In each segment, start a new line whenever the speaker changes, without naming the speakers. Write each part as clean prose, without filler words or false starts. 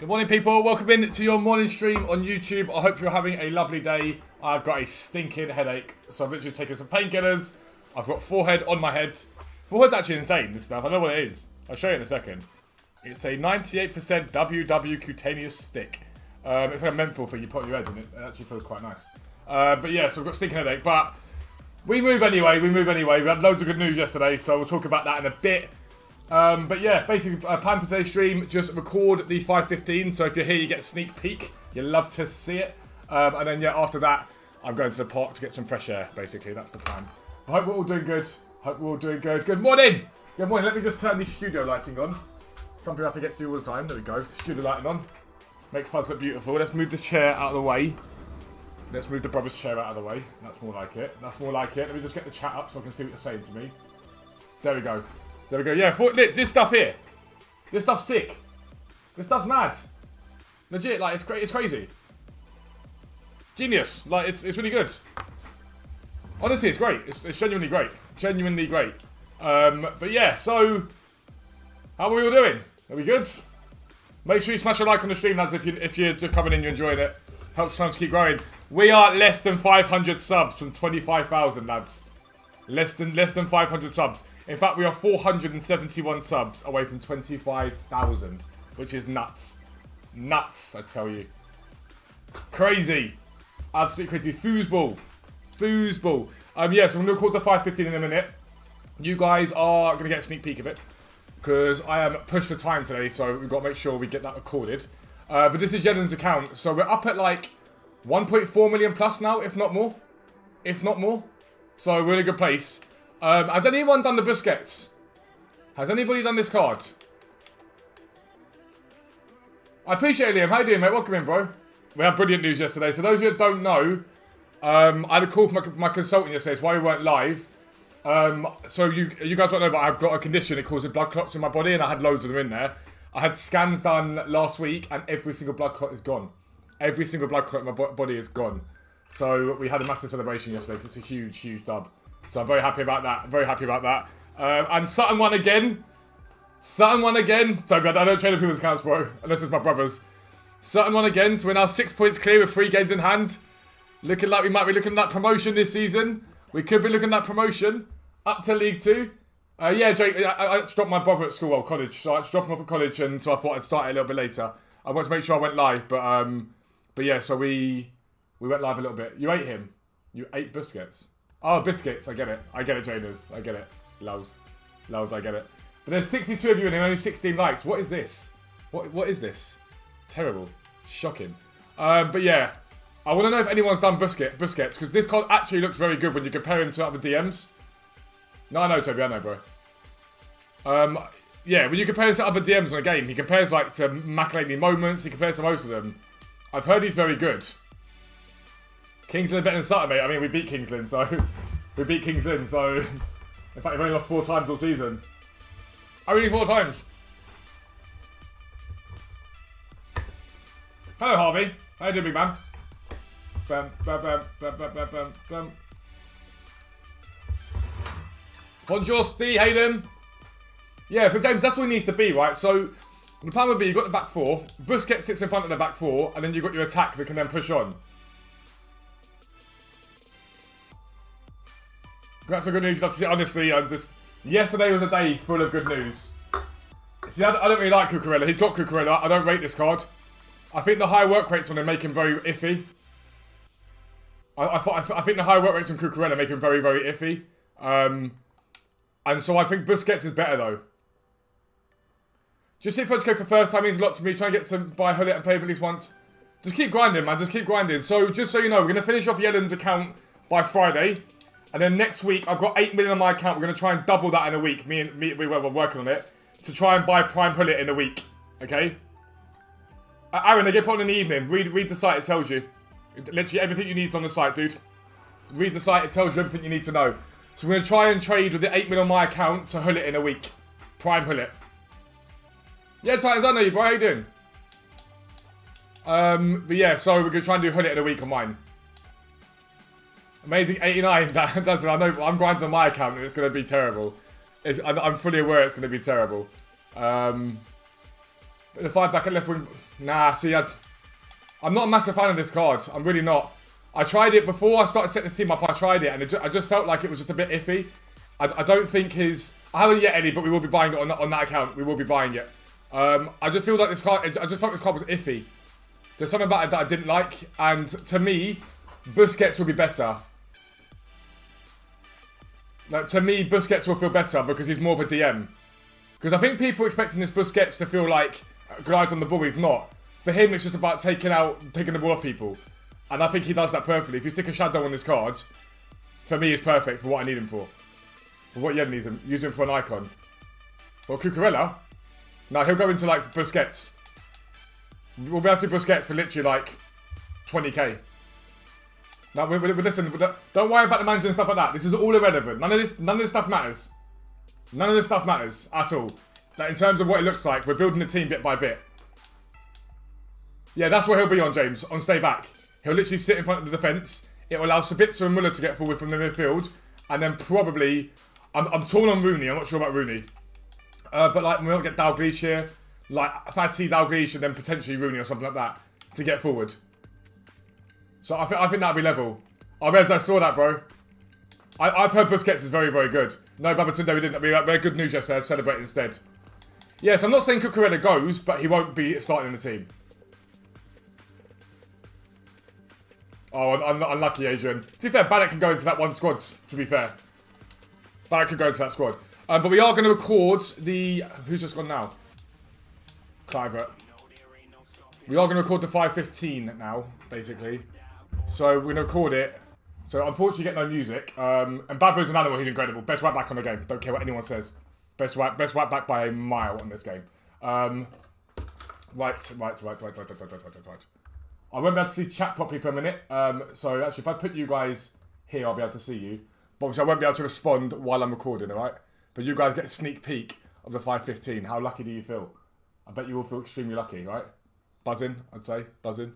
Good morning, people. Welcome in to your morning stream on YouTube. I hope you're having a lovely day. I've got a stinking headache, so I've literally taken some painkillers. I've got forehead on my head. Forehead's actually insane, this stuff. I know what it is. I'll show you in a second. It's a 98% WW cutaneous stick. It's like a menthol thing you put on your head, and it actually feels quite nice. But yeah, so I've got stinking headache. But we move anyway. We had loads of good news yesterday, so we'll talk about that in a bit. But yeah, basically, plan for today's stream, just record the 5:15, so if you're here, you get a sneak peek. You love to see it. And then, yeah, after that, I'm going to the park to get some fresh air, basically. That's the plan. I hope we're all doing good. Good morning! Good morning. Let me just turn the studio lighting on. Something I forget to do all the time. There we go. Studio lighting on. Make Fuzz look beautiful. Let's move this chair out of the way. Let's move the brother's chair out of the way. That's more like it. Let me just get the chat up so I can see what you're saying to me. There we go. Yeah, this stuff here. This stuff's sick. This stuff's mad. Legit, like, it's crazy. Genius. Like, it's really good. Honestly, it's great. It's genuinely great. But yeah, so how are we all doing? Are we good? Make sure you smash a like on the stream, lads, if you're just coming in, you're enjoying it. Helps us to keep growing. We are less than 500 subs from 25,000, lads. Less than 500 subs. In fact, we are 471 subs away from 25,000, which is nuts. Nuts, I tell you. Crazy. Absolutely crazy. Fuzzball. Yeah, so I'm going to record the 5:15 in a minute. You guys are going to get a sneak peek of it, because I am pushed for time today, so we've got to make sure we get that recorded. But this is Jedin's account, so we're up at like 1.4 million plus now, if not more. So we're in a good place. Has anyone done the Busquets? Has anybody done this card? I appreciate it, Liam. How you doing, mate? Welcome in, bro. We had brilliant news yesterday. So those of you that don't know, I had a call from my consultant yesterday. It's why we weren't live. So you guys don't know, but I've got a condition. It causes blood clots in my body, and I had loads of them in there. I had scans done last week, and every single blood clot is gone. Every single blood clot in my body is gone. So we had a massive celebration yesterday. It's a huge dub. So I'm very happy about that. And Sutton won again. Toby, I don't train on people's accounts, bro. Unless it's my brother's. Sutton won again, so we're now 6 points clear with 3 games in hand. Looking like we might be looking at that promotion this season. We could be looking at that promotion up to League 2. Yeah, Jake, I dropped my brother at school, college. So I dropped him off at college, and so I thought I'd start it a little bit later. I wanted to make sure I went live, but yeah, so we went live a little bit. You ate him. You ate Busquets. Oh, biscuits. I get it, Janers. I get it. Loves, I get it. But there's 62 of you and only 16 likes. What is this? What is this? Terrible. Shocking. But yeah, I want to know if anyone's done Busquets, because this card actually looks very good when you compare him to other DMs. No, I know, Toby. I know, bro. Yeah, when you compare him to other DMs on a game, he compares like to Makalani Moments. He compares to most of them. I've heard he's very good. Kingsland better than Sutton, mate. I mean, we beat Kingsland, so... In fact, we've only lost 4 times all season. Only 4 times. Hello, Harvey. How you doing, big man? Bonjour, Steve Hayden. Yeah, but James, that's what it needs to be, right? So, the plan would be you've got the back 4, Busquets sits in front of the back 4, and then you've got your attack that can then push on. That's a good news. Honestly, yesterday was a day full of good news. See, I don't really like Cucurella. He's got Cucurella. I don't rate this card. I think the high work rates on him make him very iffy. I think the high work rates on Cucurella make him very, very iffy. And so I think Busquets is better, though. Just hit Fudge Code for first time means a lot to me. Try and get to buy Hullet and play at least once. Just keep grinding, man. Just keep grinding. So, just so you know, we're going to finish off Yelen's account by Friday. And then next week, I've got 8 million on my account. We're going to try and double that in a week. We're working on it. To try and buy Prime Hullet in a week. Okay? Aaron, they get put on in the evening. Read the site, it tells you. Literally everything you need is on the site, dude. Read the site, it tells you everything you need to know. So we're going to try and trade with the 8 million on my account to Hullet in a week. Prime Hullet. Yeah, Titans, I know you, bro. How you doing? But yeah, so we're going to try and do Hullet in a week on mine. Amazing 89. That's I know. I'm grinding on my account and it's going to be terrible. I'm fully aware it's going to be terrible. But the 5 back at left wing. Nah, see, I'm not a massive fan of this card. I'm really not. I tried it before I started setting this team up. I tried it, and I just felt like it was just a bit iffy. I don't think his... I haven't yet any, but we will be buying it on that account. We will be buying it. I just feel like this card... I just felt this card was iffy. There's something about it that I didn't like, and to me, Busquets will be better. Like, to me, Busquets will feel better because he's more of a DM. Because I think people expecting this Busquets to feel like glide on the ball. He's not. For him, it's just about taking the ball off people. And I think he does that perfectly. If you stick a shadow on this card, for me, it's perfect for what I need him for. For what Yen needs him. Use him for an icon. Or Cucurella? No, he'll go into, like, Busquets. We'll be able to do Busquets for literally, like, 20k. Now, listen, don't worry about the manager and stuff like that. This is all irrelevant. None of this stuff matters. None of this stuff matters at all. Like, in terms of what it looks like, we're building the team bit by bit. Yeah, that's what he'll be on, James. On stay back. He'll literally sit in front of the defence. It will allow Sabitzer and Muller to get forward from the midfield. And then probably... I'm torn on Rooney. I'm not sure about Rooney. But, like, we might get Dalglish here. Like, Fatty, Dalglish, and then potentially Rooney or something like that. To get forward. So I think that'll be level. Oh, Reds, I saw that, bro. I've heard Busquets is very, very good. No, Babatunde, we didn't. We had good news yesterday. I celebrated instead. Yes, I'm not saying Cucurella goes, but he won't be starting in the team. Oh, unlucky, Adrian. To be fair, Ballack can go into that one squad, to be fair. Ballack can go into that squad. But we are going to record the... Who's just gone now? Clivert. We are going to record the 5:15 now, basically. So we're going to record it. So unfortunately, get no music. And Babu's an animal. He's incredible. Best right back on the game. Don't care what anyone says. Best right back by a mile on this game. Right. I won't be able to see chat properly for a minute. So actually, if I put you guys here, I'll be able to see you. But obviously, I won't be able to respond while I'm recording. All right. But you guys get a sneak peek of the 5:15. How lucky do you feel? I bet you all feel extremely lucky, right? Buzzing, I'd say. Buzzing.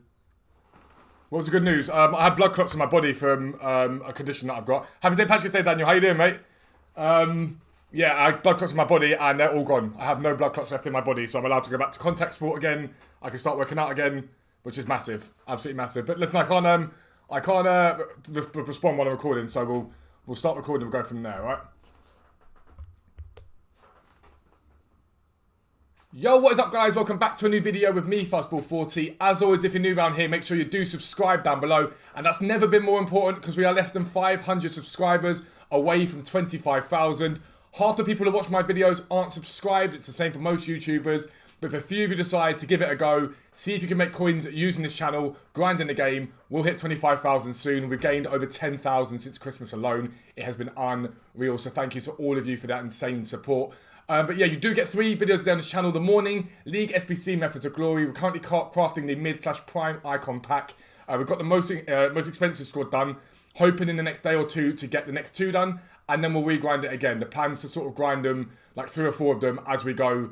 What was the good news? I had blood clots in my body from a condition that I've got. Happy St. Patrick's Day, Daniel. How you doing, mate? Yeah, I had blood clots in my body and they're all gone. I have no blood clots left in my body, so I'm allowed to go back to contact sport again. I can start working out again, which is massive. Absolutely massive. But listen, I can't respond while I'm recording, so we'll start recording and we'll go from there, right? Yo, what is up, guys? Welcome back to a new video with me, Fuzzball40. As always, if you're new around here, make sure you do subscribe down below. And that's never been more important because we are less than 500 subscribers away from 25,000. Half the people who watch my videos aren't subscribed. It's the same for most YouTubers. But if a few of you decide to give it a go, see if you can make coins using this channel, grinding the game, we'll hit 25,000 soon. We've gained over 10,000 since Christmas alone. It has been unreal. So thank you to all of you for that insane support. But yeah, you do get 3 videos down this channel. The morning League SBC Methods of Glory. We're currently crafting the mid/prime icon pack. We've got the most expensive squad done. Hoping in the next day or two to get the next 2 done. And then we'll regrind it again. The plan is to sort of grind them, like 3 or 4 of them as we go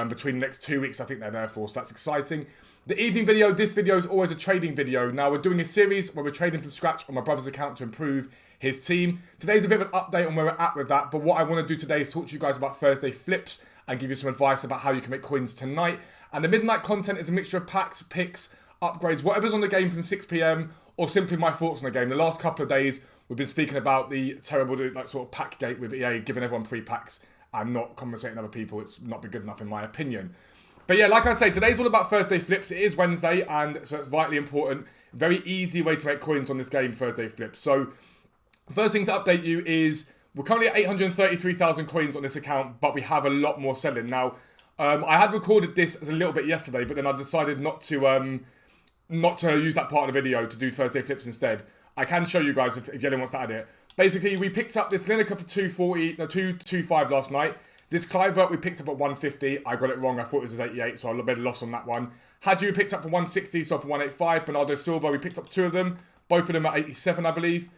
between the next 2 weeks. I think they're there for, so that's exciting. The evening video, this video is always a trading video. Now we're doing a series where we're trading from scratch on my brother's account to improve his team. Today's a bit of an update on where we're at with that, but what I want to do today is talk to you guys about Thursday flips and give you some advice about how you can make coins tonight. And the midnight content is a mixture of packs, picks, upgrades, whatever's on the game from 6 PM, or simply my thoughts on the game. The last couple of days, we've been speaking about the terrible sort of pack gate with EA, giving everyone free packs and not compensating other people. It's not been good enough in my opinion. But yeah, like I say, today's all about Thursday flips. It is Wednesday, and so it's vitally important. Very easy way to make coins on this game, Thursday flips. So first thing to update you is we're currently at 833,000 coins on this account, but we have a lot more selling. Now, I had recorded this as a little bit yesterday, but then I decided not to use that part of the video to do Thursday flips instead. I can show you guys if anyone wants to add it. Basically, we picked up this Lineker for 225 last night. This Clivert we picked up at 150. I got it wrong. I thought it was 88, so I made a loss on that one. Hadji we picked up for 160, so for 185. Bernardo Silva, we picked up 2 of them. Both of them at 87, I believe.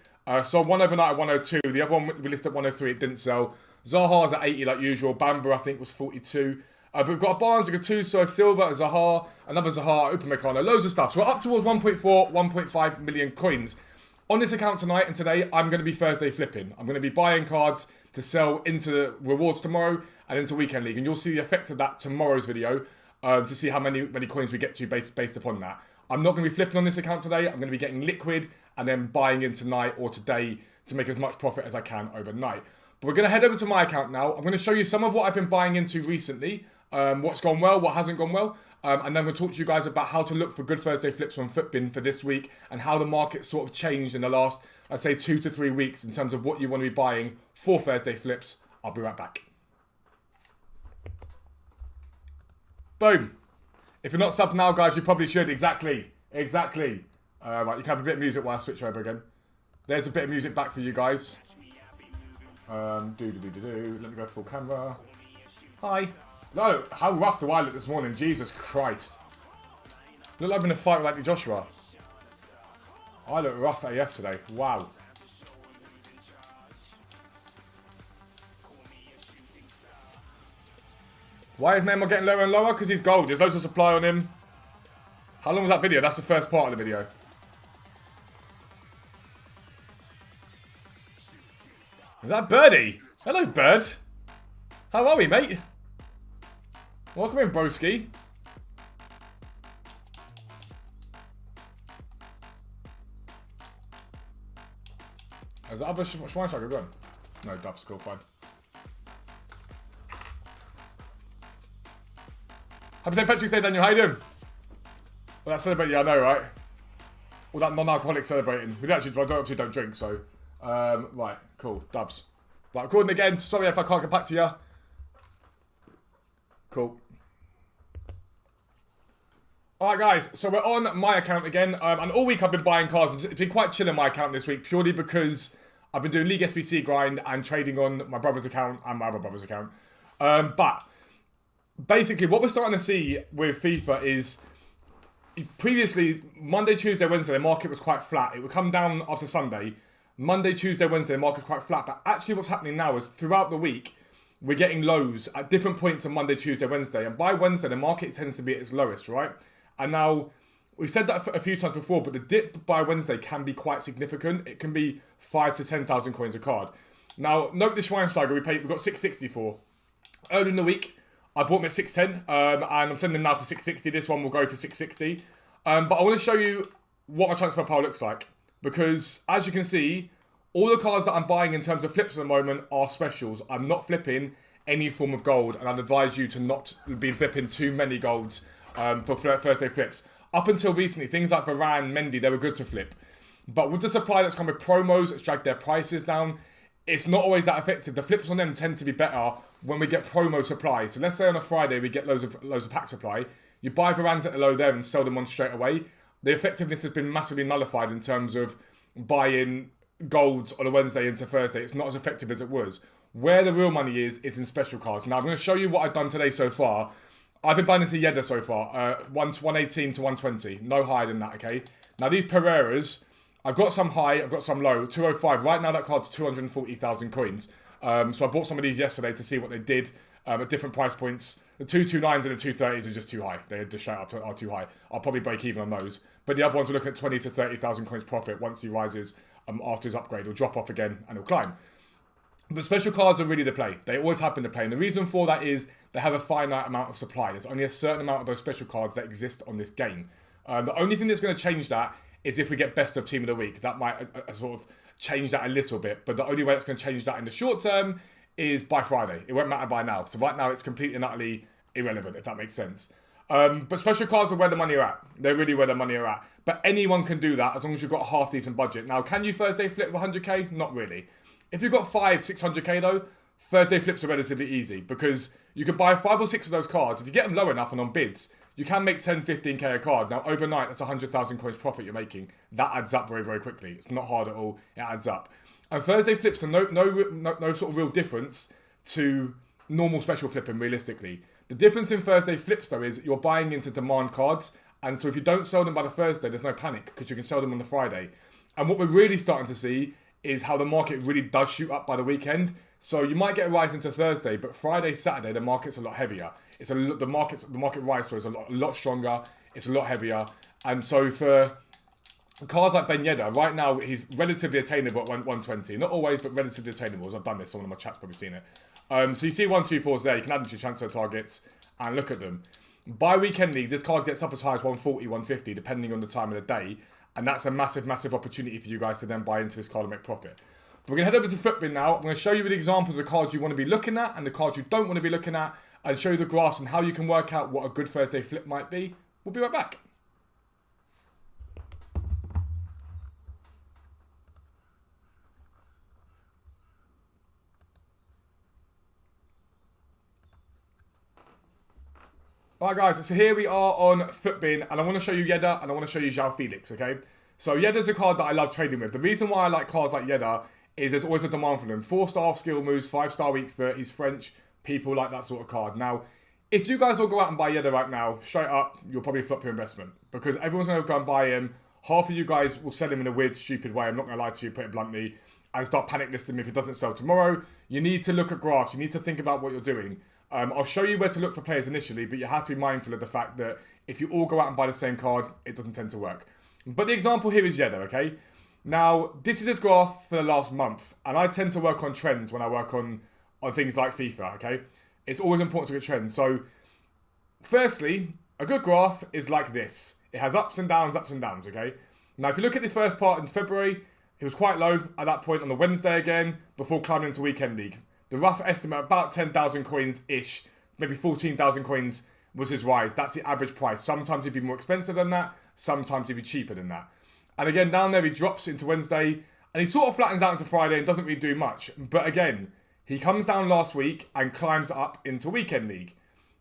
So one overnight at 102. The other one we listed at 103. It didn't sell. Zaha's at 80 like usual. Bamba, I think, was 42. But we've got a Barnes, a Gattuso, Silva, a Zaha, another Zaha, Upamecano, loads of stuff. So we're up towards 1.4, 1.5 million coins. On this account tonight and today, I'm going to be Thursday flipping. I'm going to be buying cards to sell into the rewards tomorrow and into Weekend League. And you'll see the effect of that tomorrow's video. to see how many coins we get to based upon that. I'm not going to be flipping on this account today. I'm going to be getting liquid and then buying in tonight or today to make as much profit as I can overnight. But we're going to head over to my account now. I'm going to show you some of what I've been buying into recently, what's gone well, what hasn't gone well. And then we'll talk to you guys about how to look for good Thursday flips on Futbin for this week and how the market sort of changed in the last, I'd say, 2 to 3 weeks in terms of what you want to be buying for Thursday flips. I'll be right back. Boom. If you're not subbed now, guys, you probably should. Exactly. Right, you can have a bit of music while I switch over again. There's a bit of music back for you guys. Let me go full camera. Hi. No, how rough do I look this morning? Jesus Christ. Look like I'm in a fight with Anthony Joshua. I look rough AF today. Wow. Why is Neymar getting lower and lower? Because he's gold. There's loads of supply on him. How long was that video? That's the first part of the video. Is that Birdie? Hello, Bird. How are we, mate? Welcome in, broski. Is that other Schwein Striker gone? No, Dub's cool, fine. Happy St. Patrick's Day, Daniel. How you doing? Well, that's celebrating, yeah, I know, right? All that non-alcoholic celebrating. We obviously don't drink, so... right, cool. Dubs. Right, recording again. Sorry if I can't get back to you. Cool. Alright, guys. So we're on my account again. And all week I've been buying cards. It's been quite chill on my account this week, purely because I've been doing League SBC grind and trading on my brother's account and my other brother's account. But basically, what we're starting to see with FIFA is... Previously, Monday, Tuesday, Wednesday, the market was quite flat. It would come down after Sunday. Monday, Tuesday, Wednesday, the market's quite flat. But actually what's happening now is throughout the week, we're getting lows at different points on Monday, Tuesday, Wednesday. And by Wednesday, the market tends to be at its lowest, right? And now, we've said that a few times before, but the dip by Wednesday can be quite significant. It can be 5 to 10,000 coins a card. Now, note the Schweinsteiger we got 660 for. Early in the week, I bought him at 610, and I'm sending him now for 660. This one will go for 660. But I want to show you what my transfer pile looks like. Because, as you can see, all the cards that I'm buying in terms of flips at the moment are specials. I'm not flipping any form of gold, and I'd advise you to not be flipping too many golds for Thursday flips. Up until recently, things like Varane, Mendy, they were good to flip. But with the supply that's come with promos, that's dragged their prices down, it's not always that effective. The flips on them tend to be better when we get promo supply. So let's say on a Friday we get loads of pack supply. You buy Varanes at the low there and sell them on straight away. The effectiveness has been massively nullified in terms of buying golds on a Wednesday into Thursday. It's not as effective as it was. Where the real money is in special cards. Now I'm going to show you what I've done today so far. I've been buying into Yedda so far. 118 to 120. No higher than that, okay? Now these Pereiras, I've got some high, I've got some low. 205. Right now that card's 240,000 coins. So I bought some of these yesterday to see what they did at different price points. The 229s and the 230s are just too high. They just straight up are too high. I'll probably break even on those. But the other ones we're looking at 20 to 30,000 coins profit once he rises after his upgrade. He'll drop off again and he'll climb. But special cards are really the play. They always have been the play. And the reason for that is they have a finite amount of supply. There's only a certain amount of those special cards that exist on this game. The only thing that's going to change that is if we get best of team of the week. That might sort of change that a little bit. But the only way that's going to change that in the short term is by Friday. It won't matter by now. So right now it's completely and utterly irrelevant, if that makes sense. But special cards are where the money are at. They're really where the money are at. But anyone can do that as long as you've got a half decent budget. Now, can you Thursday flip 100k? Not really. If you've got 600k though, Thursday flips are relatively easy because you can buy 5 or 6 of those cards. If you get them low enough and on bids, you can make 10, 15k a card. Now, overnight, that's 100,000 coins profit you're making. That adds up very, very quickly. It's not hard at all. It adds up. And Thursday flips are no sort of real difference to normal special flipping, realistically. The difference in Thursday flips, though, is you're buying into demand cards. And so if you don't sell them by the Thursday, there's no panic because you can sell them on the Friday. And what we're really starting to see is how the market really does shoot up by the weekend. So you might get a rise into Thursday, but Friday, Saturday, the market's a lot heavier. The market rise is a lot stronger. It's a lot heavier. And so for cards like Ben Yedda, right now he's relatively attainable at 120. Not always, but relatively attainable. As I've done this, someone in my chat's probably seen it. So you see 124s there. You can add them to your transfer targets and look at them. By weekend league, this card gets up as high as 140, 150, depending on the time of the day. And that's a massive, massive opportunity for you guys to then buy into this card and make profit. But we're going to head over to Futbin now. I'm going to show you the examples of cards you want to be looking at and the cards you don't want to be looking at, and show you the graphs and how you can work out what a good Thursday flip might be. We'll be right back. Alright guys, so here we are on Futbin, and I want to show you Yedda and I want to show you João Felix, okay? So Yedda's a card that I love trading with. The reason why I like cards like Yedda is there's always a demand for them. 4-star skill moves, 5-star weak foot, he's French, people like that sort of card. Now, if you guys all go out and buy Yedda right now, straight up, you'll probably flop your investment. Because everyone's going to go and buy him. Half of you guys will sell him in a weird, stupid way, I'm not going to lie to you, put it bluntly, and start panic listing him if it doesn't sell tomorrow. You need to look at graphs, you need to think about what you're doing. I'll show you where to look for players initially, but you have to be mindful of the fact that if you all go out and buy the same card, it doesn't tend to work. But the example here is Yedda, okay? Now, this is his graph for the last month, and I tend to work on trends when I work on things like FIFA, okay? It's always important to get trends. So, firstly, a good graph is like this. It has ups and downs, okay? Now, if you look at the first part in February, it was quite low at that point on the Wednesday again, before climbing into Weekend League. The rough estimate, about 10,000 coins-ish, maybe 14,000 coins was his rise. That's the average price. Sometimes he'd be more expensive than that. Sometimes he'd be cheaper than that. And again, down there he drops into Wednesday, and he sort of flattens out into Friday and doesn't really do much. But again, he comes down last week and climbs up into Weekend League.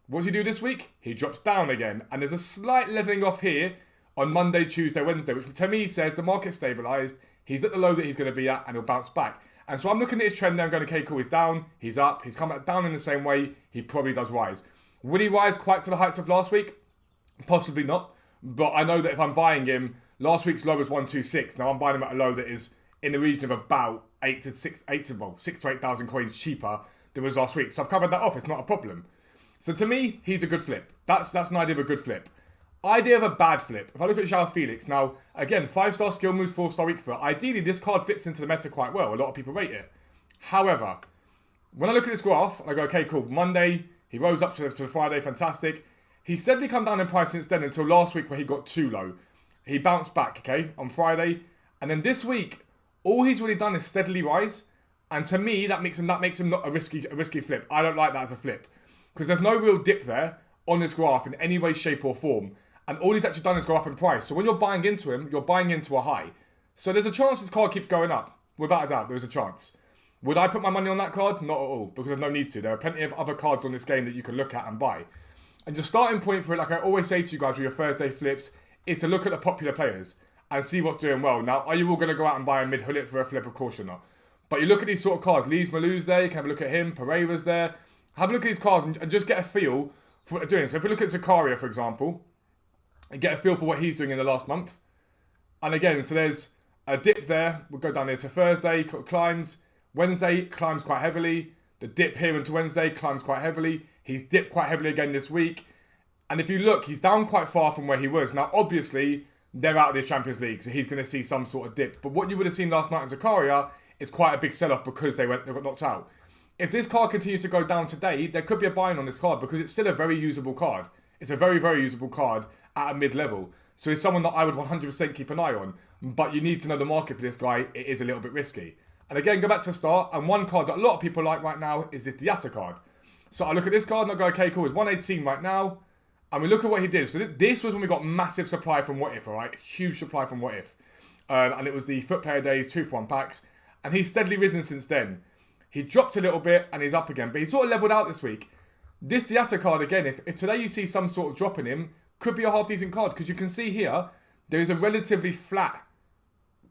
What does he do this week? He drops down again. And there's a slight levelling off here on Monday, Tuesday, Wednesday, which to me says the market's stabilised. He's at the low that he's going to be at, and he'll bounce back. And so I'm looking at his trend there and going, okay, cool, he's down, he's up, he's come back down in the same way, he probably does rise. Will he rise quite to the heights of last week? Possibly not. But I know that if I'm buying him, last week's low was 126. Now I'm buying him at a low that is in the region of about 6 to 8,000 coins cheaper than was last week. So I've covered that off, it's not a problem. So to me, he's a good flip. That's an idea of a good flip. Idea of a bad flip. If I look at João Felix, now, again, 5-star skill moves, 4-star weak foot. Ideally, this card fits into the meta quite well. A lot of people rate it. However, when I look at this graph, I go, okay, cool. Monday, he rose up to the Friday, fantastic. He's steadily come down in price since then until last week where he got too low. He bounced back, okay, on Friday. And then this week, all he's really done is steadily rise. And to me, that makes him not a risky flip. I don't like that as a flip. Because there's no real dip there on this graph in any way, shape or form. And all he's actually done is go up in price. So when you're buying into him, you're buying into a high. So there's a chance this card keeps going up. Without a doubt, there's a chance. Would I put my money on that card? Not at all, because there's no need to. There are plenty of other cards on this game that you can look at and buy. And your starting point for it, like I always say to you guys with your Thursday flips, is to look at the popular players and see what's doing well. Now, are you all going to go out and buy a mid-hullet for a flip? Of course you're not. But you look at these sort of cards. Lees Malou's there, you can have a look at him. Pereira's there. Have a look at these cards and just get a feel for what they're doing. So if we look at Zakaria, for example, and get a feel for what he's doing in the last month. And again, so there's a dip there. We'll go down here to Thursday, climbs. Wednesday, climbs quite heavily. The dip here into Wednesday, climbs quite heavily. He's dipped quite heavily again this week. And if you look, he's down quite far from where he was. Now, obviously, they're out of the Champions League, so he's going to see some sort of dip. But what you would have seen last night in Zakaria is quite a big sell-off because they got knocked out. If this card continues to go down today, there could be a buy-in on this card because it's still a very usable card. It's a very, very usable card at a mid-level. So it's someone that I would 100% keep an eye on. But you need to know the market for this guy. It is a little bit risky. And again, go back to the start. And one card that a lot of people like right now is this Diatta card. So I look at this card and I go, okay, cool. It's 118 right now. And we look at what he did. So this was when we got massive supply from What If, all right? Huge supply from What If. And it was the Foot Player Days 2-for-1 packs. And he's steadily risen since then. He dropped a little bit and he's up again. But he sort of leveled out this week. This Diatta card, again, if today you see some sort of drop in him, could be a half-decent card. Because you can see here, there is a relatively flat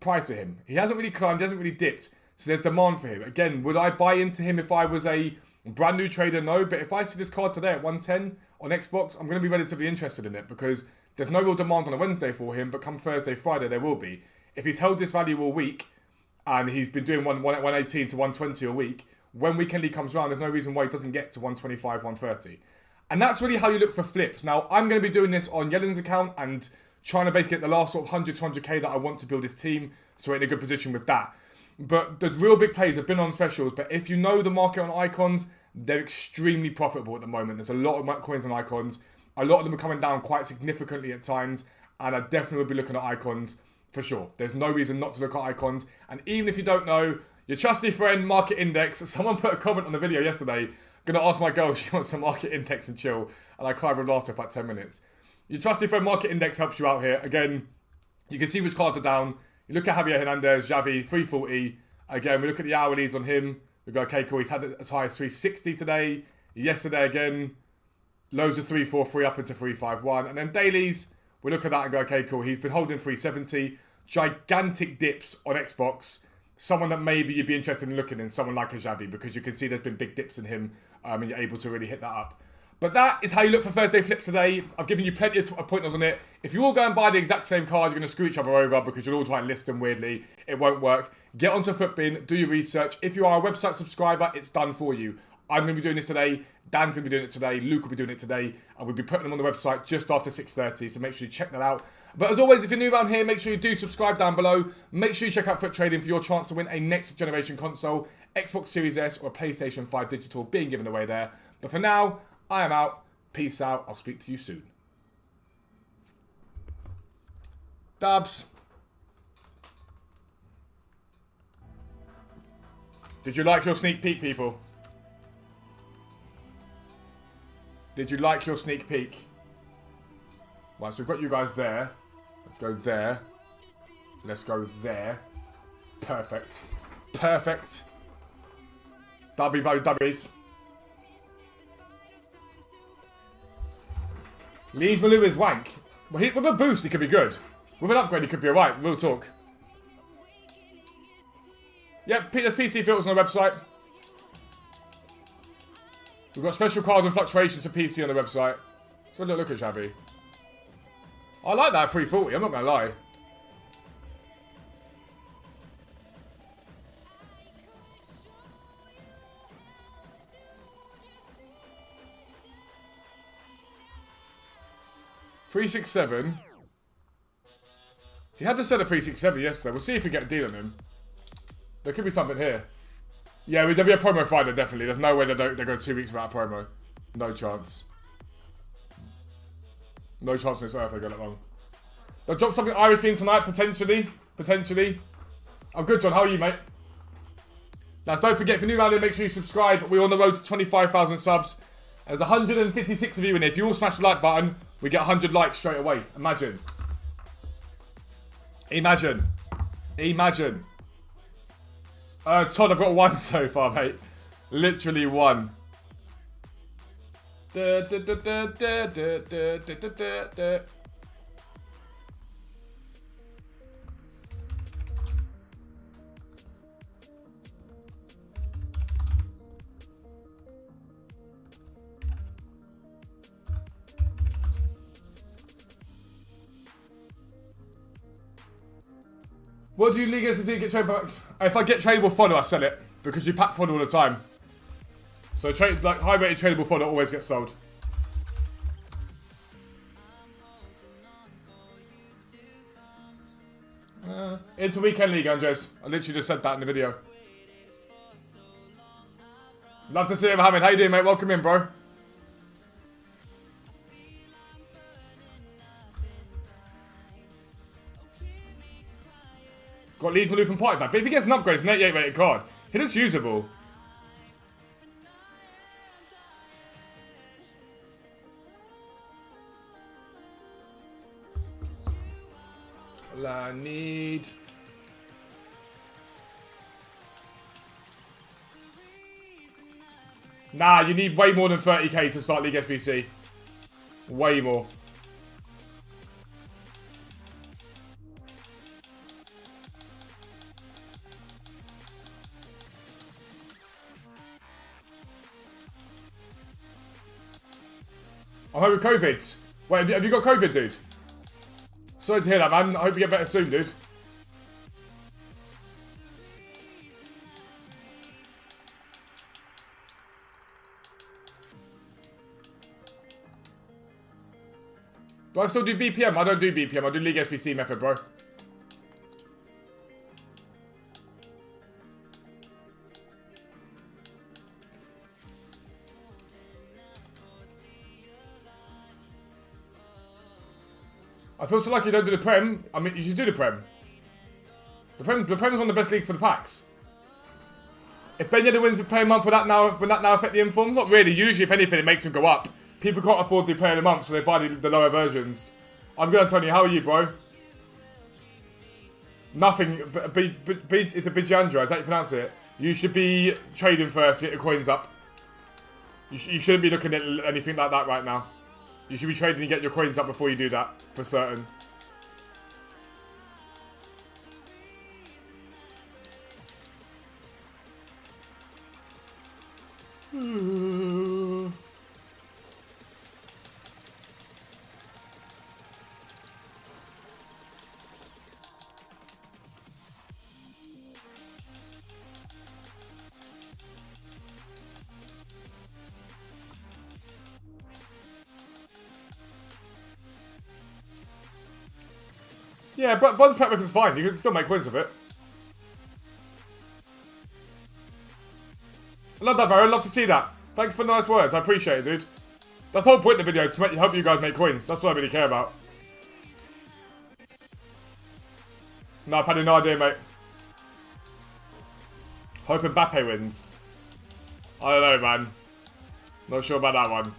price of him. He hasn't really climbed, he hasn't really dipped. So there's demand for him. Again, would I buy into him if I was a brand new trader? No. But if I see this card today at 110 on Xbox, I'm going to be relatively interested in it. Because there's no real demand on a Wednesday for him. But come Thursday, Friday, there will be. If he's held this value all week, and he's been doing 118 to 120 a week, when Weekend League comes around, there's no reason why he doesn't get to 125, 130. And that's really how you look for flips. Now, I'm going to be doing this on Yellen's account and trying to basically get the last sort of 100, 200k that I want to build this team, so we're in a good position with that. But the real big plays have been on specials, but if you know the market on icons, they're extremely profitable at the moment. There's a lot of coins and icons. A lot of them are coming down quite significantly at times, and I definitely would be looking at icons for sure. There's no reason not to look at icons. And even if you don't know, your trusty friend, Market Index, someone put a comment on the video yesterday, gonna ask my girl if she wants some Market Index and chill, and I cried with laughter for about 10 minutes. Your trusty friend Market Index helps you out here. Again, you can see which cards are down. You look at Javier Hernandez, Xavi, 340. Again, we look at the hourlies on him. We go, okay, cool. He's had it as high as 360 today. Yesterday, again, loads of 343 up into 351. And then dailies, we look at that and go, okay, cool. He's been holding 370. Gigantic dips on Xbox. Someone that maybe you'd be interested in looking in, someone like a Xavi, because you can see there's been big dips in him, and you're able to really hit that up. But that is how you look for Thursday flips today. I've given you plenty of pointers on it. If you all go and buy the exact same card, you're going to screw each other over because you'll all try and list them weirdly. It won't work. Get onto Futbin, do your research. If you are a website subscriber, it's done for you. I'm going to be doing this today. Dan's going to be doing it today. Luke will be doing it today. And we'll be putting them on the website just after 6:30. So make sure you check that out. But as always, if you're new around here, make sure you do subscribe down below. Make sure you check out Foot Trading for your chance to win a next generation console, Xbox Series S or a PlayStation 5 digital being given away there. But for now, I am out. Peace out. I'll speak to you soon. Dubs. Did you like your sneak peek, people? Did you like your sneak peek? Right, so we've got you guys there. Let's go there. Let's go there. Perfect. Perfect. W's. Leeds Malou is wank. Well, with a boost, he could be good. With an upgrade, he could be alright. Real talk. Yep, there's PC filters on the website. We've got special cards and fluctuations for PC on the website. So look at Xavi. I like that 340, I'm not going to lie. $367. He had to sell a 367 yesterday. We'll see if we get a deal on him. There could be something here. Yeah, there'll be a promo Friday, definitely. There's no way they go 2 weeks without a promo. No chance. No chance on this earth they get it wrong. They'll drop something Irish themed tonight, potentially. Potentially. I'm good, John. How are you, mate? Now, don't forget, if you're new around here, make sure you subscribe. We're on the road to 25,000 subs. And there's 156 of you in here. If you all smash the like button, we get 100 likes straight away. Imagine. Imagine. Imagine. Todd, I've got one so far, mate. Literally one. What do you League SBC get trade bucks? If I get tradable fodder, I sell it. Because you pack fodder all the time. So like high rated tradable fodder always gets sold. Into weekend league, Andres. I literally just said that in the video. Love to see you, Mohammed. How you doing, mate? Welcome in, bro. Got Leeds Malou from Party back. But if he gets an upgrade, it's an 88 rated card. He looks usable. All I need. Nah, you need way more than 30k to start League SBC. Way more. I'm home with COVID. Wait, have you got COVID, dude? Sorry to hear that, man. I hope you get better soon, dude. Do I still do BPM? I don't do BPM. I do League SBC method, bro. I feel so lucky you don't do the Prem. I mean, you should do the Prem. The Prem's one of the best leagues for the packs. If Ben Yedder wins the Player of the Month, would that now affect the informs? Not really. Usually, if anything, it makes them go up. People can't afford the Player of the Month, so they buy the lower versions. I'm good, Antonio. How are you, bro? Nothing. It's a Bijandra. Is that how you pronounce it? You should be trading first to get your coins up. You shouldn't be looking at anything like that right now. You should be trading and get your coins up before you do that, for certain. Yeah, but Bond's pet is fine. You can still make coins of it. I love that, Varro. Love to see that. Thanks for the nice words. I appreciate it, dude. That's the whole point of the video, to help you guys make coins. That's what I really care about. No, I've had no idea, mate. Hope Mbappe wins. I don't know, man. Not sure about that one.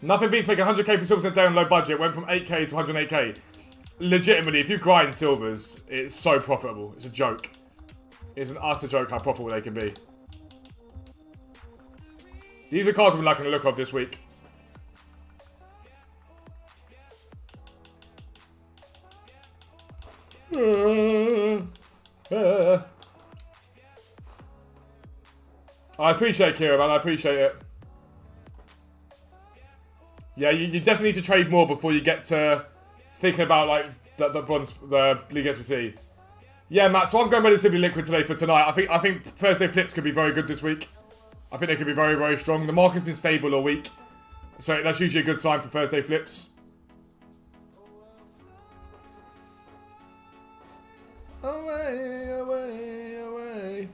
Nothing beats making 100k for silvers in a day on low budget. Went from 8k to 108k. Legitimately, if you grind silvers, it's so profitable. It's a joke. It's an utter joke how profitable they can be. These are cards I've been liking the look of this week. I appreciate it, Kira, man. I appreciate it. Yeah, you definitely need to trade more before you get to thinking about like the League SBC. Yeah, Matt. So I'm going relatively liquid today for tonight. I think Thursday flips could be very good this week. I think they could be very, very strong. The market's been stable all week, so that's usually a good sign for Thursday flips. Away, away, away.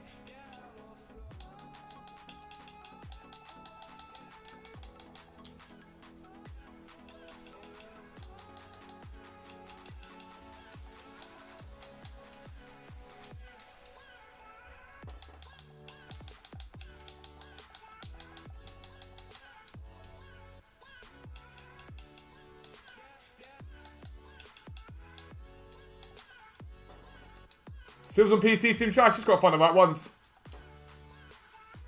Silvers on PC seem trash. Just got to find the right ones.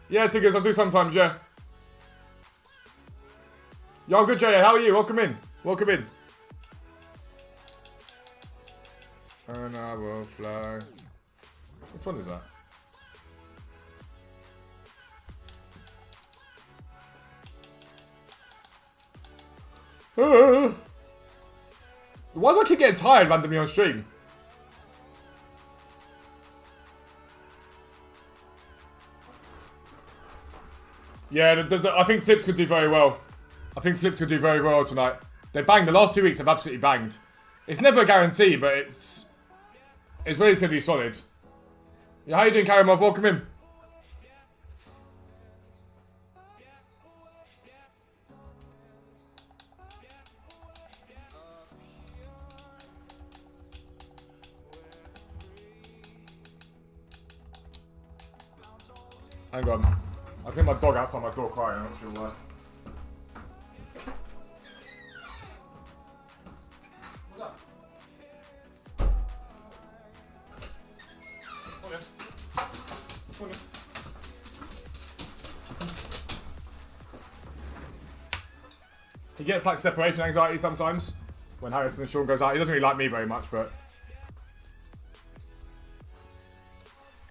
Yeah, Tiggers, I do sometimes, yeah. Yo, I'm good, Jay. How are you? Welcome in. Welcome in. And I will fly. Which one is that? Why do I keep getting tired randomly on stream? Yeah, I think flips could do very well. I think flips could do very well tonight. They banged. The last 2 weeks have absolutely banged. It's never a guarantee, but it's relatively solid. Yeah, how you doing, Karimov? Welcome in. Hang on. I think my dog outside my door crying, I'm not sure why. What's that? Come on, come on. He gets like separation anxiety sometimes when Harrison and Sean goes out. He doesn't really like me very much, but...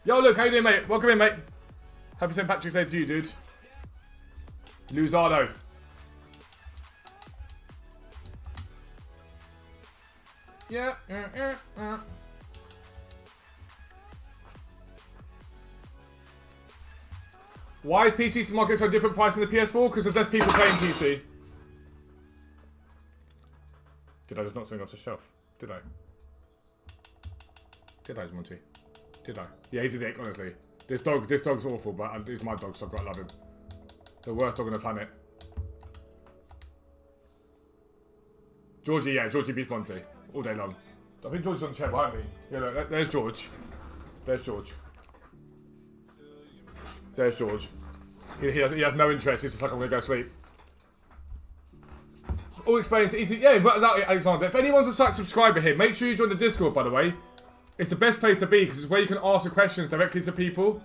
Yo, look, how you doing, mate? Welcome in, mate. Happy St. Patrick's Day to you, dude. Luzardo. Yeah. Why is PC market so different price than the PS4? Because there's less people playing PC. Did I just knock something off the shelf? Did I? Did I, Monty? Did I? Yeah, he's a dick, honestly. This dog's awful, but he's my dog, so I've got to love him. The worst dog on the planet. Georgie, yeah, Georgie beats Monty all day long. I think George's on the chair behind me. Yeah, look, there's George. There's George. There's George. He has no interest. He's just like, I'm going to go sleep. All explains easy. Yeah, but that Alexander. If anyone's a site subscriber here, make sure you join the Discord, by the way. It's the best place to be because it's where you can ask the questions directly to people.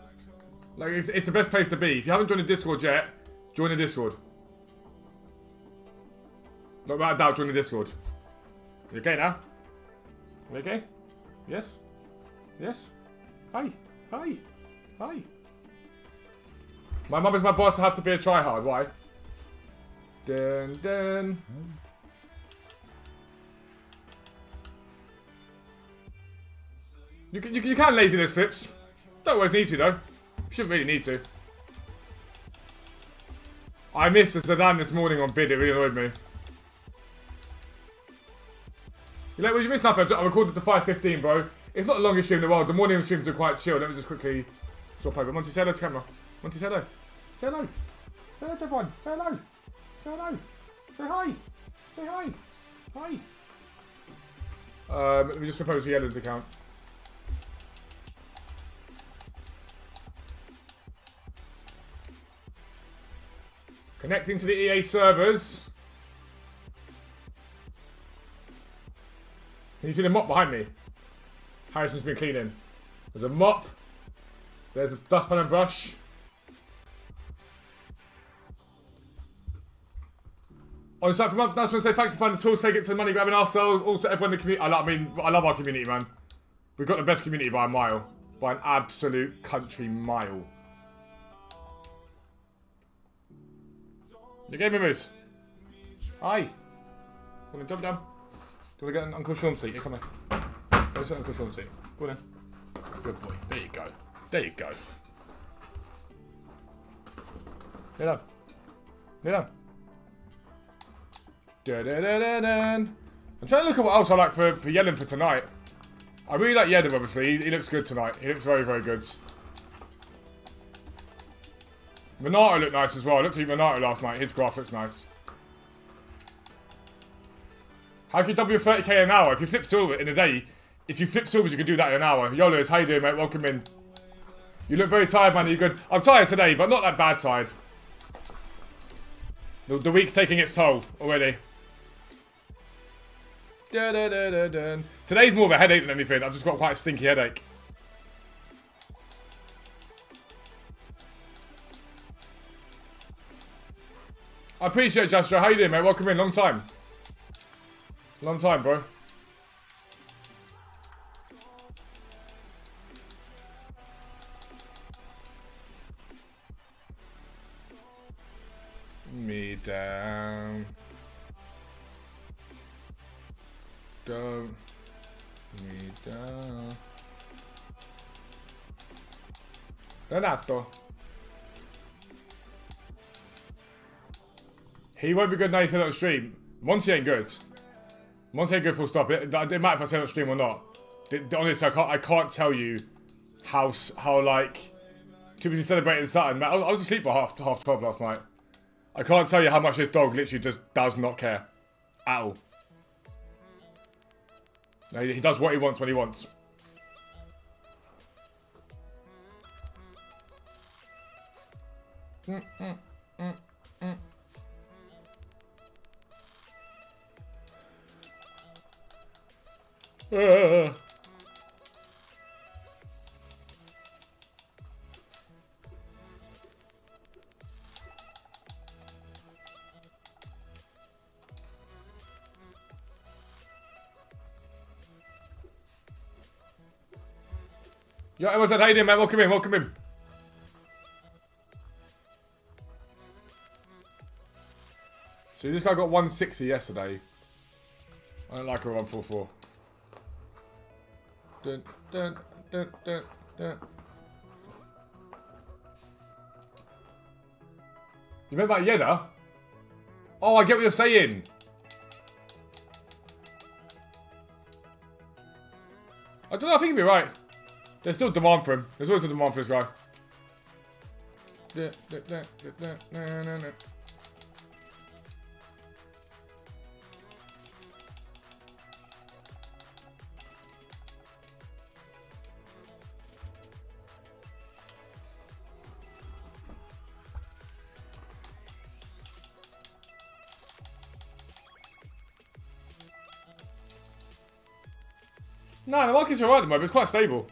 Like, it's the best place to be. If you haven't joined the Discord yet, join the Discord. Not without a doubt, join the Discord. You okay now? You okay? Yes? Yes? Hi. Hi. Hi. My mum is my boss, I have to be a tryhard. Why? Dun dun. You can laziness flips. Don't always need to though. You shouldn't really need to. I missed the Zidane this morning on bid, it really annoyed me. You know, well, you missed nothing. I recorded the 5:15, bro. It's not the longest stream in the world. The morning streams are quite chill. Let me just quickly swap over. Monty, say hello to camera. Monty, say hello. Say hello. Say hello to everyone. Say hello. Say hello. Say hi. Say hi. Hi. Let me just swap over to Yellen's account. Connecting to the EA servers. Can you see the mop behind me? Harrison's been cleaning. There's a mop. There's a dustpan and brush. On the site for month, nice one to say thank you for finding the tools, take it to the money grabbing ourselves. Also, everyone in the community. I love our community, man. We've got the best community by a mile. By an absolute country mile. You gave me moose. Hi. Wanna jump down? Do you want to get an Uncle Sean seat? Yeah, come on. Go sit on Uncle Sean seat. Go on then. Good boy. There you go. There you go. Lay down. Lay down. Da-da-da-da-dan. I'm trying to look at what else I like for Yellen for tonight. I really like Yellen, obviously. He looks good tonight. He looks very, very good. Minato looked nice as well. I looked at Minato last night. His graph looks nice. How can you double your 30k an hour? If you flip silver in a day, if you flip silvers, you can do that in an hour. Yolos, how you doing, mate? Welcome in. You look very tired, man. Are you good? I'm tired today, but not that bad tired. The week's taking its toll already. Da, da, da, da, da. Today's more of a headache than anything. I've just got quite a stinky headache. I appreciate it, Jastra. How you doing, mate? Welcome in. Long time. Long time, bro. Me down. Don't me down. Renato. He won't be good now. He said on stream. Monty ain't good. Monty ain't good. Full stop. It matter if I say on stream or not. Honestly, I can't tell you how like too busy celebrating Saturn. I was asleep by half 12 last night. I can't tell you how much this dog literally just does not care at all. No, he does what he wants when he wants. Yo, everyone said, how you doing, man? Welcome in, welcome in. See, this guy got 160 yesterday. I don't like a 144. Dun, dun, dun, dun, dun. You remember that Yedda? Oh, I get what you're saying. I don't know, I think you'd be right. There's still demand for him. There's always a demand for this guy. No, the market's alright at the moment. It's quite stable.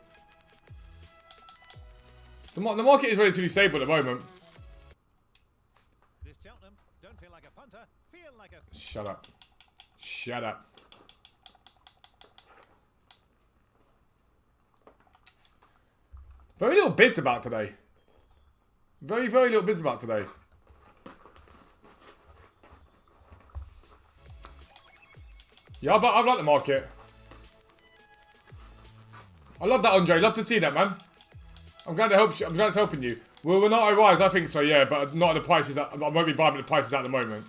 The market is relatively stable at the moment.
Don't feel like a punter, feel like a...
Shut up. Shut up. Very little bids about today. Very, very little bids about today. Yeah, I've liked the market. I love that, Andre. Love to see that, man. I'm glad to help. I'm glad it's helping you. Well, we're not a rise, I think so, yeah, but not at the prices. I won't be buying at the prices at the moment.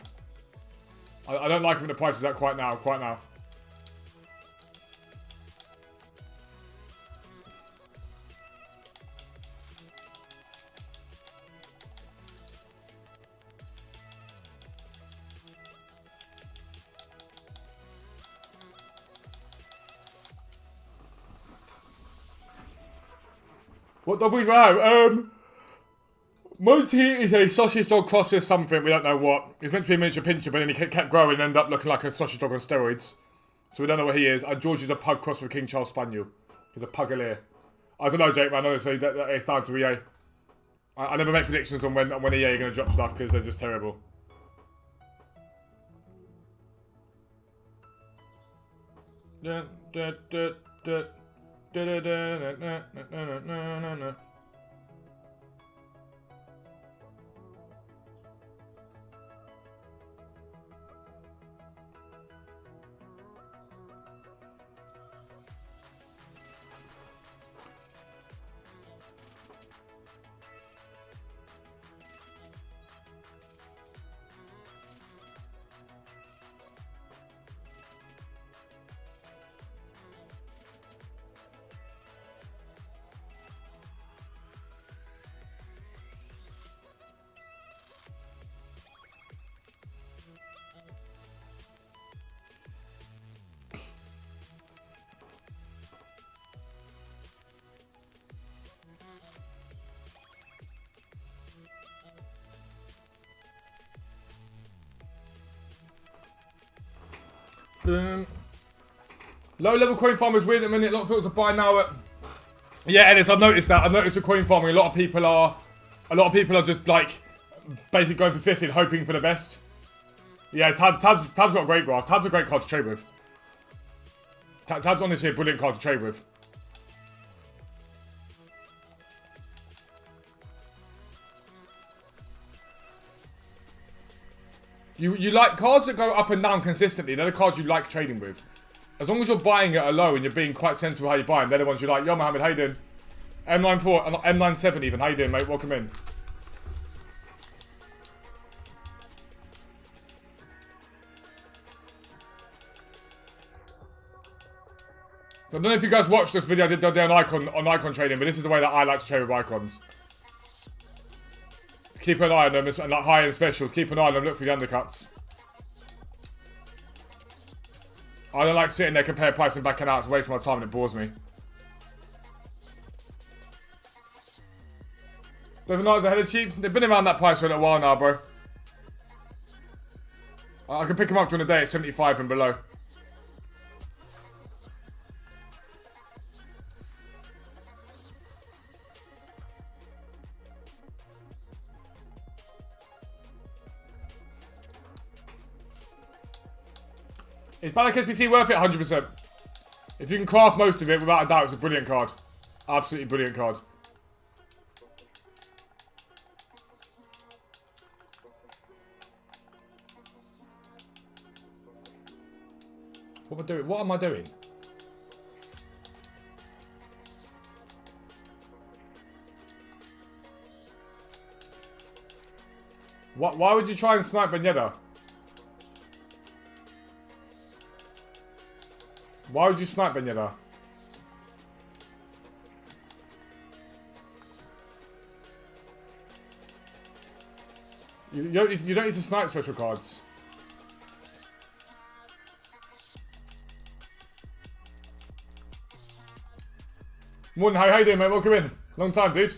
I don't like them at the prices at quite now. Quite now. What dog we have? Monty is a sausage dog cross with something, we don't know what. He's meant to be a miniature pincher, but then he kept growing and ended up looking like a sausage dog on steroids. So we don't know what he is. And George is a pug cross with King Charles Spaniel. He's a pugalier. I don't know, Jake, man, honestly, that it's down to EA. I never make predictions on when EA are going to drop stuff, because they're just terrible. Low level coin farm is weird at the minute. A lot of people to buy now at... Yeah, Ellis, I've noticed that. I've noticed the coin farming. A lot of people are just like basically going for 50 and hoping for the best. Yeah, Tab's got a great graph. Tab's a great card to trade with. Tab's honestly a brilliant card to trade with. You like cards that go up and down consistently. They're the cards you like trading with. As long as you're buying at a low and you're being quite sensible how you buy them, they're the ones you like. Yo, Mohammed, how you doing? M94, M97 even. How you doing, mate? Welcome in. So I don't know if you guys watched this video I did the other day on icon trading, but this is the way that I like to trade with icons. Keep an eye on them, and like high-end specials, keep an eye on them, look for the undercuts. I don't like sitting there, compare price and backing out, it's wasting my time and it bores me. Devon Knights are headed cheap. They've been around that price for a little while now, bro. I can pick them up during the day at 75 and below. Is Balak SBC worth it? 100%. If you can craft most of it, without a doubt, it's a brilliant card. Absolutely brilliant card. What am I doing? What am I doing? Why would you try and snipe Benyetta? Why would you snipe Benyetta? You don't need to snipe special cards. Morning, how you doing, mate? Welcome in. Long time, dude.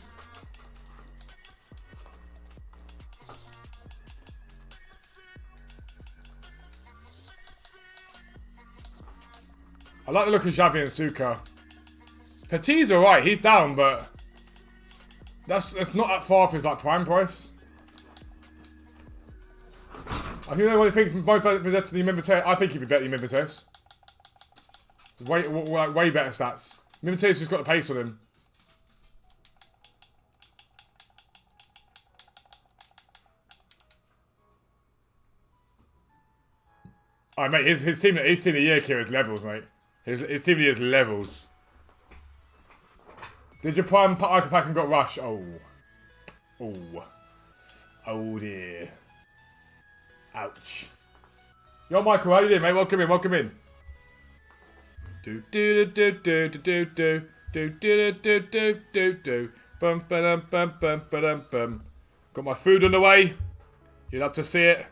I like the look of Xavi and Suka. Petit's alright, he's down, but that's not that far off his like prime price. I think everybody thinks both better than the Mimiteus. I think he'd be better than Mimiteus. Way better stats. Mimiteus just got the pace on him. Alright, mate, his team of the year here is levels, mate. His team of the year is levels. Did your prime Icon pack and got rush? Oh. Oh. Oh dear. Ouch. Yo, Michael, how you doing, mate? Welcome in, welcome in. Do do do do do do do do do do do do do. Bum ba bum bum bum bum. Got my food on the way. You'll have to see it,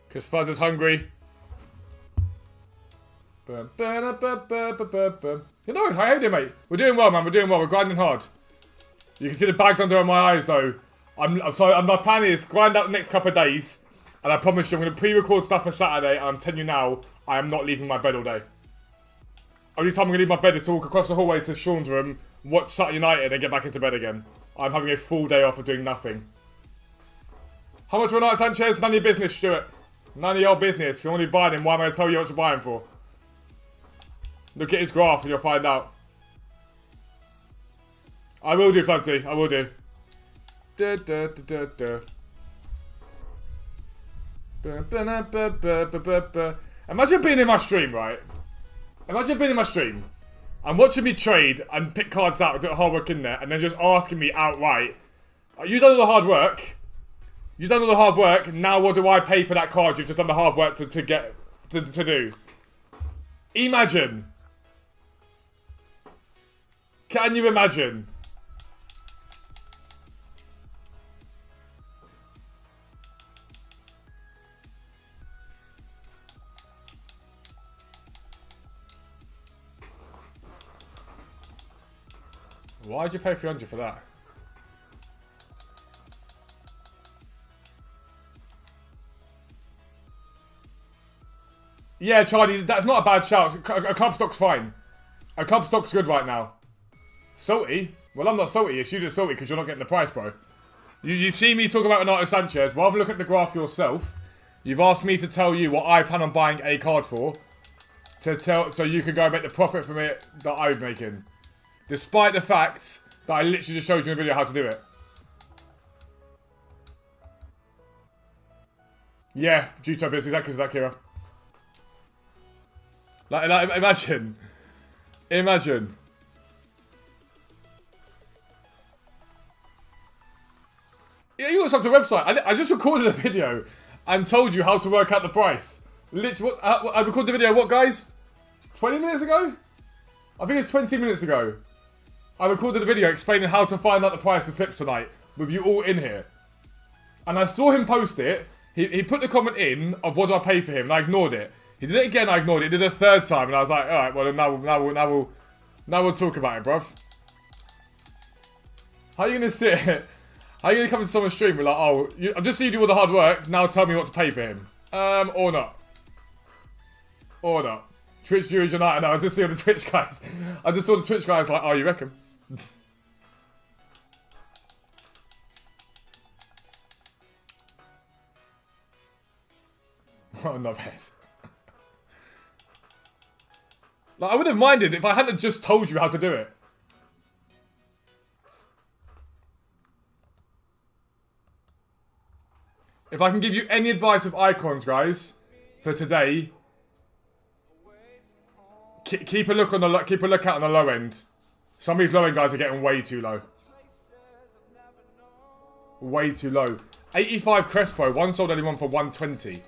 cause Fuzz is hungry. You know, how you doing, mate? We're doing well, man. We're doing well. We're grinding hard. You can see the bags under my eyes, though. I'm sorry. My plan is grind out the next couple of days, and I promise you, I'm going to pre-record stuff for Saturday. And I'm telling you now, I am not leaving my bed all day. Only time I'm going to leave my bed is to walk across the hallway to Sean's room, watch Saturday United, and get back into bed again. I'm having a full day off of doing nothing. How much for a night, Sanchez? None of your business, Stuart. None of your business. If you're only buying him, why am I going to tell you what you're buying for? Look at his graph and you'll find out. I will do, Fancy. I will do. Imagine being in my stream, right? Imagine being in my stream and watching me trade and pick cards out and do hard work in there and then just asking me outright, you've done all the hard work. You've done all the hard work. Now what do I pay for that card you've just done the hard work to do? Imagine. Can you imagine? Why'd you pay 300 for that? Yeah, Charlie, that's not a bad shout. A club stock's fine. A club stock's good right now. Salty? Well, I'm not salty. It's you that's salty because you're not getting the price, bro. You've seen me talk about Renato Sanchez. Rather than look at the graph yourself, you've asked me to tell you what I plan on buying a card for. So you can go and make the profit from it that I was making. Despite the fact that I literally just showed you in a video how to do it. Yeah, G-Top is exactly that, Kira. Like, imagine. Imagine. Yeah, you got something to the website. I just recorded a video and told you how to work out the price. Literally, I recorded the video, what, guys? 20 minutes ago? I think it's 20 minutes ago. I recorded a video explaining how to find out the price of flips tonight with you all in here. And I saw him post it. He put the comment in of what do I pay for him, and I ignored it. He did it again, I ignored it. He did it a third time, and I was like, alright, well, now we'll talk about it, bruv. How are you going to sit here? How are you going to come into someone's stream and be like, oh, I've just need you all the hard work, now tell me what to pay for him? Or not. Or not. Twitch viewers unite. No, I just saw the Twitch guys. I just saw the Twitch guys like, oh, you reckon? Oh, not bad. Like, I would have minded if I hadn't just told you how to do it. If I can give you any advice with icons, guys, for today, keep a lookout on the low end. Some of these low end guys are getting way too low. Way too low. 85 Crespo, one sold only one for 120.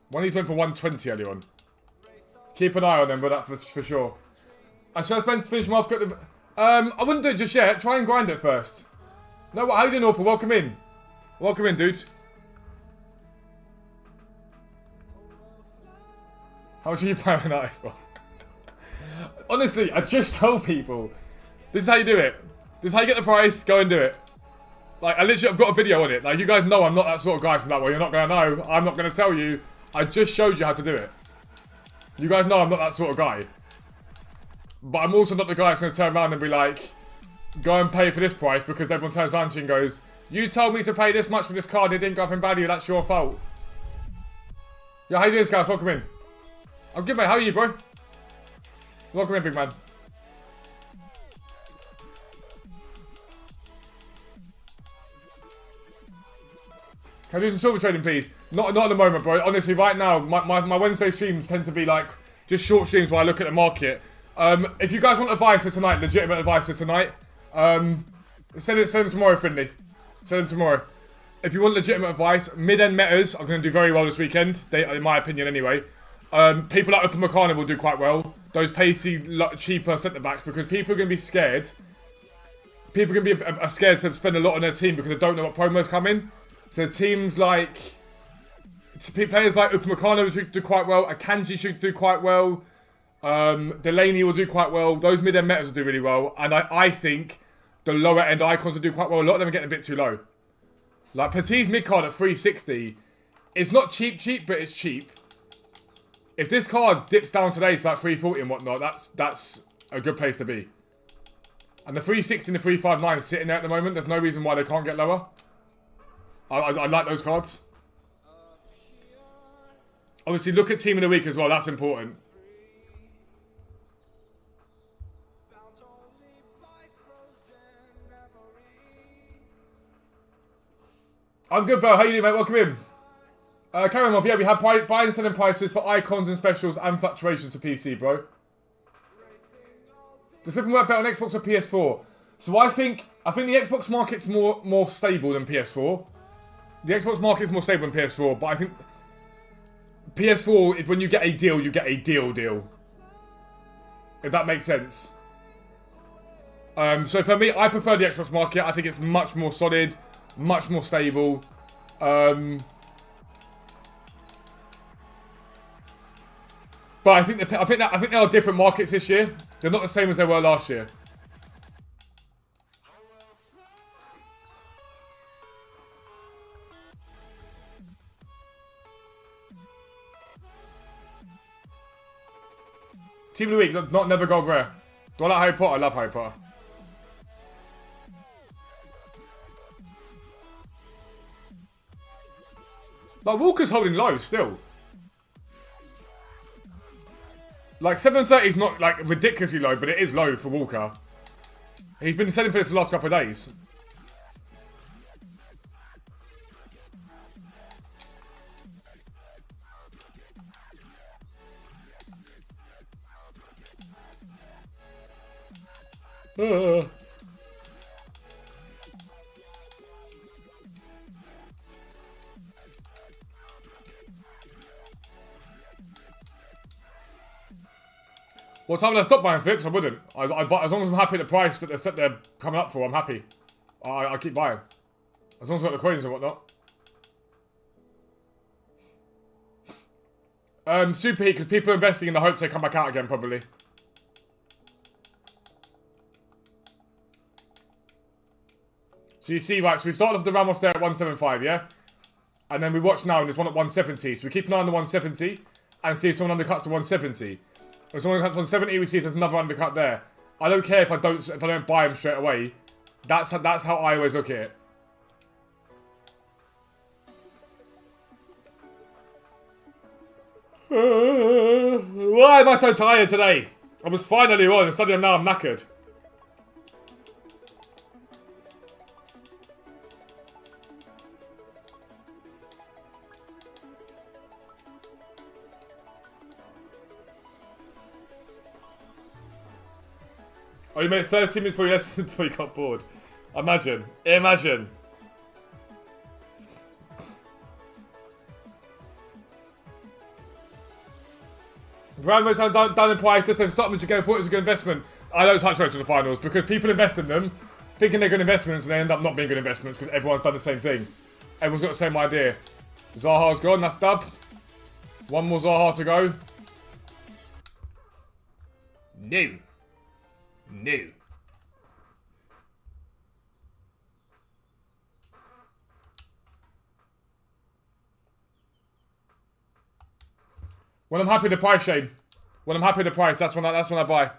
One of these went for 120 earlier on. Keep an eye on them, but that's for sure. I should have spent to finish them off. I wouldn't do it just yet. Try and grind it first. No, what? How you doing, Awful? Welcome in. Welcome in, dude. How much are you paying that for? Honestly, I just told people. This is how you do it. This is how you get the price. Go and do it. Like, I've got a video on it. Like, you guys know I'm not that sort of guy from that way. You're not going to know. I'm not going to tell you. I just showed you how to do it. You guys know I'm not that sort of guy. But I'm also not the guy that's going to turn around and be like, go and pay for this price because everyone turns around to you and goes, you told me to pay this much for this card, it didn't go up in value, that's your fault. Yeah, how you doing, Scouts? Welcome in. I'm good, mate. How are you, bro? Welcome in, big man. Can I do some silver trading, please? Not at the moment, bro. Honestly, right now, my Wednesday streams tend to be like just short streams where I look at the market. If you guys want advice for tonight, legitimate advice for tonight, send them tomorrow, Finley. Send them tomorrow. If you want legitimate advice, mid-end metas are going to do very well this weekend. They, in my opinion, anyway. People like Upamecano will do quite well. Those pacey, cheaper centre-backs, because people are going to be scared. People are going to be scared to spend a lot on their team because they don't know what promos come in. So teams like... players like Upamecano should do quite well. Akanji should do quite well. Delaney will do quite well. Those mid-end metas will do really well. And I think the lower-end icons will do quite well. A lot of them are getting a bit too low. Like, Petit's mid-card at 360. It's not cheap, but it's cheap. If this card dips down today to like 340 and whatnot, that's a good place to be. And the 360 and the 359 is sitting there at the moment. There's no reason why they can't get lower. I like those cards. Obviously, look at Team of the Week as well. That's important. I'm good, Bill. How you doing, mate? Welcome in. Carry on, yeah, we have buying and selling prices for icons and specials and fluctuations for PC, bro. Does Futbin work better on Xbox or PS4? So I think the Xbox market's more stable than PS4. The Xbox market's more stable than PS4, but I think PS4 is when you get a deal, you get a deal. If that makes sense. So for me, I prefer the Xbox market. I think it's much more solid, much more stable. But I think there are different markets this year. They're not the same as they were last year. Team of the Week, not never gold rare. Do I like Harry Potter? I love Harry Potter. Like, Walker's holding low still. Like, 730 is not, like, ridiculously low, but it is low for Walker. He's been selling for this for the last couple of days. What time would I stop buying flips? I wouldn't. I buy, as long as I'm happy at the price that they're coming up for, I'm happy. I keep buying. As long as I've got the coins and whatnot. Super heat, because people are investing in the hopes they come back out again, probably. So you see, right, so we started off the Ramos there at 175, yeah? And then we watch now, and there's one at 170. So we keep an eye on the 170, and see if someone undercuts the 170. If someone undercuts 170, we see if there's another undercut there. I don't care if I don't buy them straight away. That's how I always look at it. Why am I so tired today? I was finally on, and suddenly now I'm knackered. Oh, you made 30 minutes before you got bored. Imagine. Imagine. Round down in price, just then Stockman again thought it was a good investment. I don't touch those to the finals because people invest in them thinking they're good investments and they end up not being good investments because everyone's done the same thing. Everyone's got the same idea. Zaha's gone, that's dub. One more Zaha to go. No. No. When I'm happy with the price, Shane. When I'm happy with the price, that's when I buy.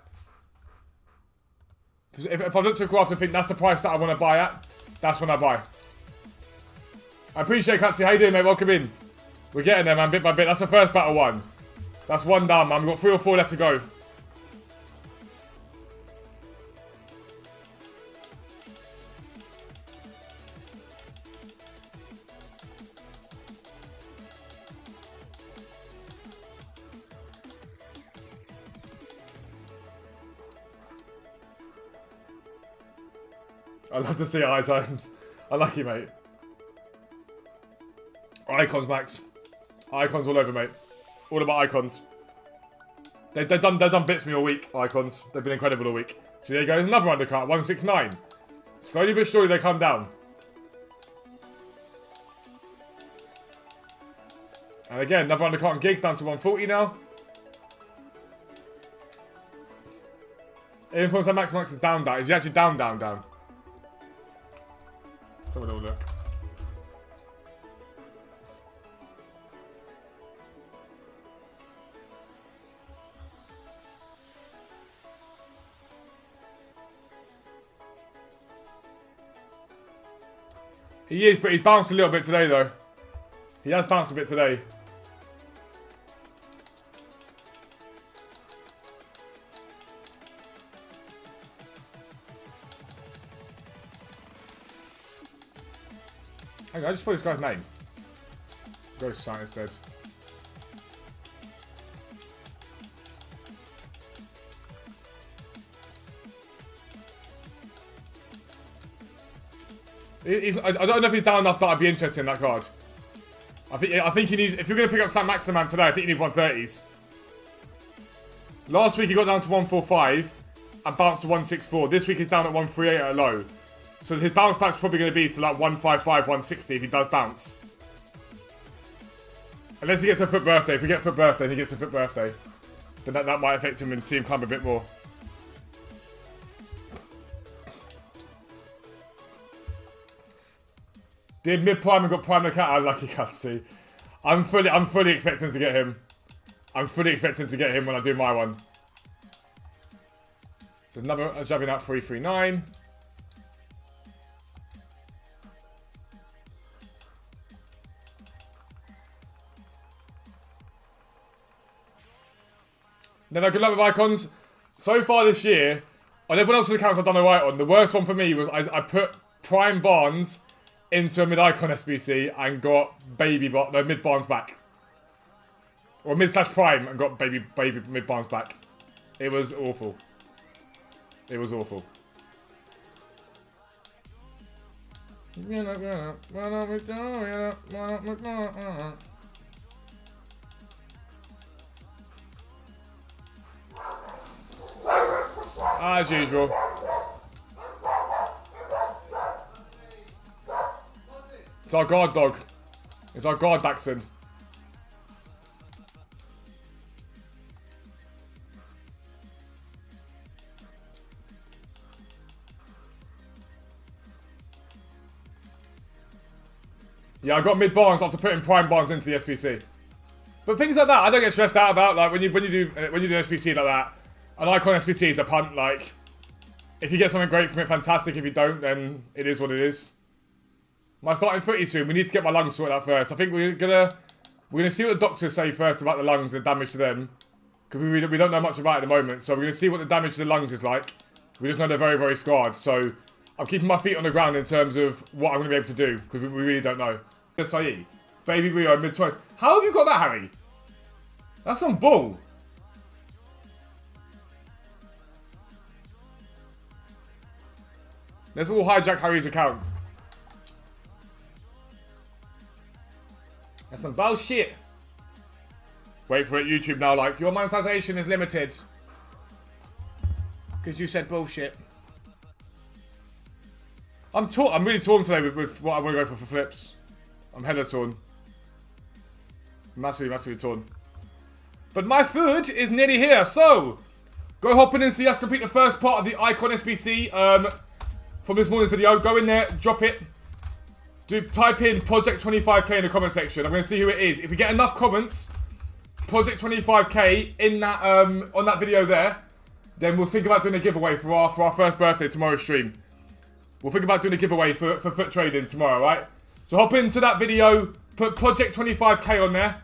If I look to a graph and think that's the price that I want to buy at, that's when I buy. I appreciate Katsi. How you doing, mate? Welcome in. We're getting there, man, bit by bit. That's the first battle one. That's one down, man. We've got 3 or 4 left to go. I love to see it high times. I like you, mate. Icons, Max. Icons all over, mate. All about icons. They've done bits for me all week, icons. They've been incredible all week. So there you go. There's another undercut. 169. Slowly but surely they come down. And again, another undercut on gigs down to 140 now. Influence on Max is down. Is he actually down? Let's have a little look. He is, but he's bounced a little bit today, though. He has bounced a bit today. Hang on, I just put this guy's name. Ghost sign instead. I don't know if he's down enough that I'd be interested in that card. I think you need, if you're going to pick up Sam Maximan today, I think you need 130s. Last week he got down to 145 and bounced to 164. This week he's down at 138 at a low. So his bounce back's probably going to be to like 155, 160 if he does bounce. Unless he gets a FUT birthday. If we get FUT birthday and he gets a FUT birthday, then that might affect him and see him climb a bit more. Did mid-prime and got prime the cat? I lucky can't see. I'm fully expecting to get him. I'm fully expecting to get him when I do my one. So another jabbing out 339. Never good luck with icons. So far this year, on everyone else's accounts I've done alright on, the worst one for me was I put Prime Barnes into a mid-icon SBC and got mid-Barnes back. Or mid/prime and got baby mid-Barnes back. It was awful. It was awful. As usual. It's our guard dog. It's our guard Daxon. Yeah, I got mid Barnes after putting prime Barnes into the SBC. But things like that, I don't get stressed out about. Like when you do an SBC like that, an icon SBC is a punt. Like if you get something great from it, fantastic. If you don't, then it is what it is. My starting footy soon. We need to get my lungs sorted out first. I think we're gonna see what the doctors say first about the lungs and the damage to them, because we don't know much about it at the moment. So we're gonna see what the damage to the lungs is like. We just know they're very, very scarred. So I'm keeping my feet on the ground in terms of what I'm gonna be able to do, because we really don't know. SIE, Baby Rio mid-choice. How have you got that, Harry? That's on bull. Let's all hijack Harry's account. That's some bullshit. Wait for it, YouTube now, like, your monetization is limited. Because you said bullshit. I'm really torn today with what I want to go for flips. I'm hella torn. Massively, massively torn. But my food is nearly here, so go hop in and see us complete the first part of the Icon SBC from this morning's video. Go in there, drop it. Type in Project 25k in the comment section. I'm going to see who it is. If we get enough comments, Project 25k in that on that video there, then we'll think about doing a giveaway for our first birthday tomorrow's stream. We'll think about doing a giveaway for foot trading tomorrow, right? So hop into that video, put Project 25k on there.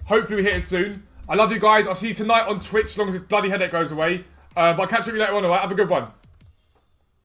Hopefully we hit it soon. I love you guys. I'll see you tonight on Twitch as long as this bloody headache goes away. But I'll catch up with you later on, alright? Have a good one.